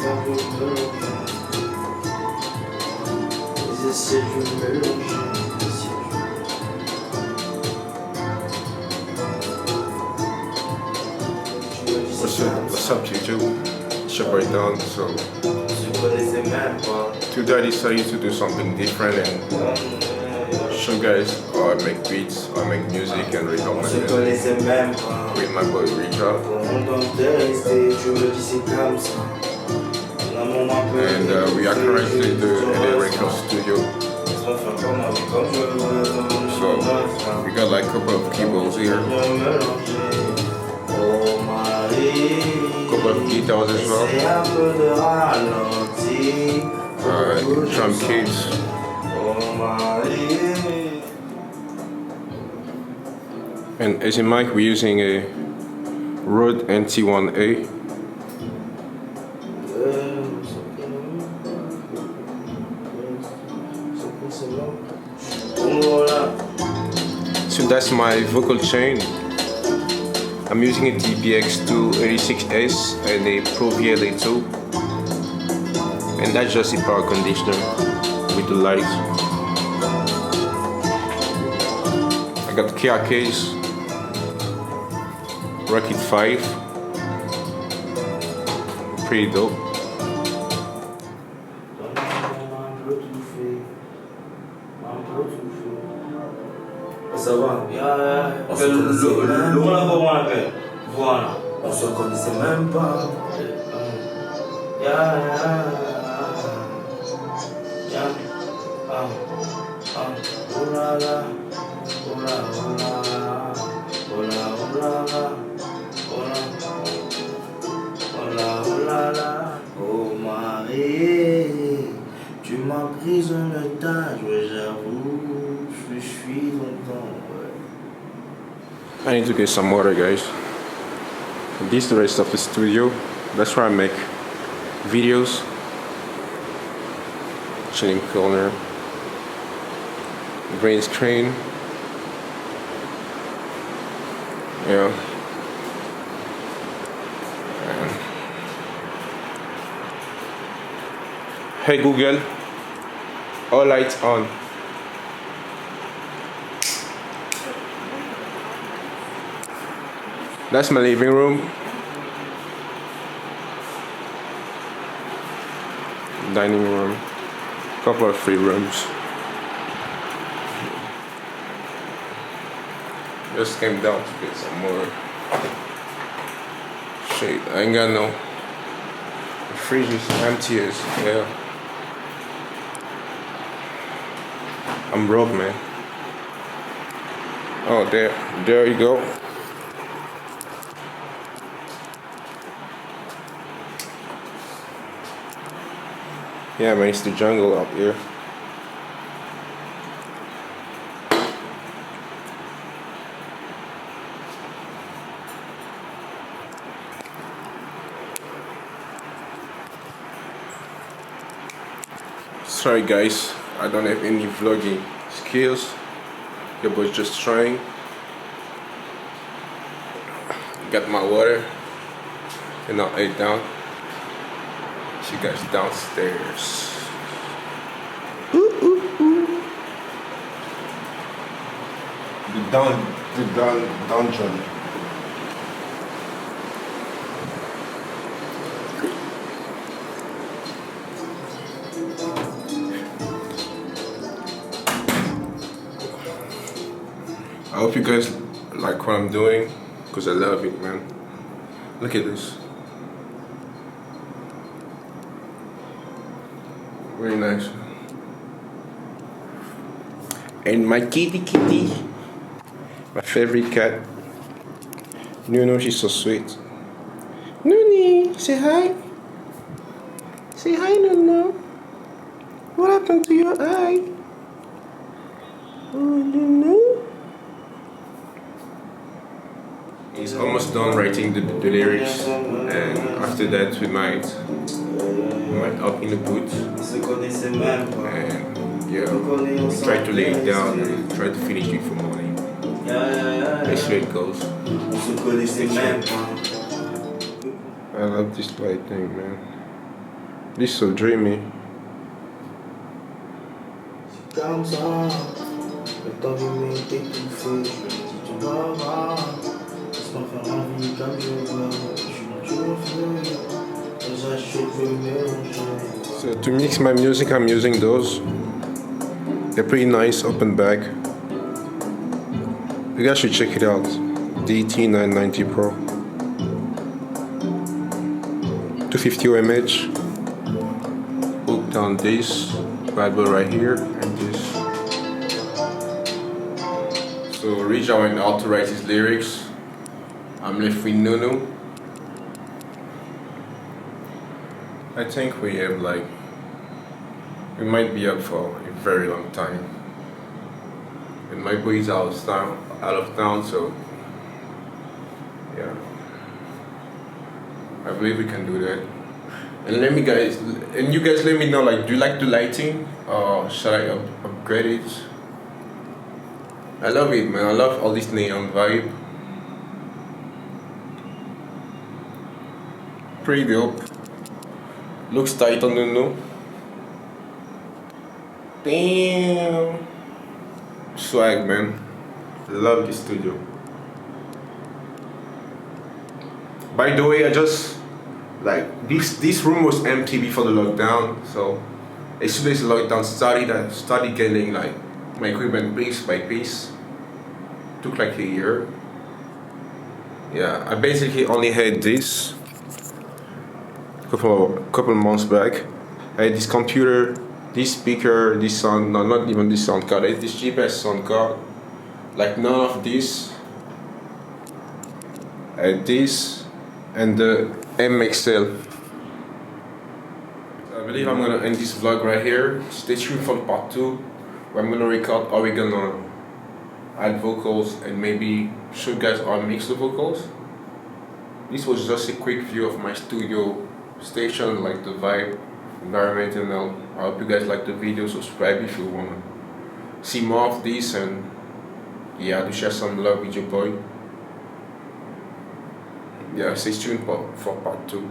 What's up YouTube? It's your boy Don. So today I decided to do something different and show you guys how I make beats, how I make music and record my music with my boy Rija. And we are currently in the record studio. So we got like a couple of keyboards here, couple of guitars as well, drum kits, and as a mic we're using a Rode NT1A. So that's my vocal chain. I'm using a DPX286S and a Pro VLA2, and that's just a power conditioner with the lights. I got KRKs, Rocket 5, pretty dope. Ça va? On se connaissait même pas. Oh la la, oh la la, oh la la, oh la la, oh Marie, tu m'as prise en otage, ouais, j'avoue, je suis content. I need to get some water, guys. This is the rest of the studio. That's where I make videos. Chilling corner. Green screen. Yeah. And hey Google, all lights on. That's my living room. Dining room. Couple of free rooms. Just came down to get some more shit. I ain't got no. The fridge is empty as hell. I'm broke, man. Oh, there you go. Yeah, man, it's the jungle out here. Sorry guys, I don't have any vlogging skills. Your boy's just trying. Got my water and I'll lay down. See you guys downstairs. The dungeon. I hope you guys like what I'm doing, because I love it, man. Look at this. Very nice. And my kitty, my favorite cat. Nuno, she's so sweet. Nuni, say hi. Say hi, Nuno. What happened to your eye? Oh, Nuno. He's almost done writing the lyrics, and after that we might up in the booth and yeah, try to lay it down and try to finish it for morning. That's where it goes. I love this light thing, man. This is so dreamy. Comme ça, le temps qui m'est étouffé. Si tu vas voir, laisse-moi faire ma vie comme je veux. Je suis feu, déjà je veux mélanger. So to mix my music, I'm using those. They're pretty nice, open back. You guys should check it out. DT990 Pro. 250 mAh. Hooked on this Bible right here and this. So Rija went out to write his lyrics. I'm left with Nunu. I think we have we might be up for a very long time. And my boy is out of town, so yeah. I believe we can do that. And you guys let me know, do you like the lighting or should I upgrade it? I love it, man. I love all this neon vibe. Pretty dope. Looks tight on the new. Damn. Swag, man. Love this studio. By the way, I just this room was empty before the lockdown, so as soon as the lockdown started, I started getting my equipment piece by piece. Took a year. Yeah, I basically only had this couple months back. I had this computer, this speaker, this sound, no, not even this sound card. I had this GPS sound card. None of this. I had this and the MXL. I believe I'm gonna end this vlog right here. Stay tuned for part 2, where I'm gonna record how we're gonna add vocals and maybe show you guys how I mix the vocals. This was just a quick view of my studio station, the vibe, environment, and all. I hope you guys like the video. Subscribe if you wanna see more of this, and yeah, to share some love with your boy. Yeah, stay tuned for part 2.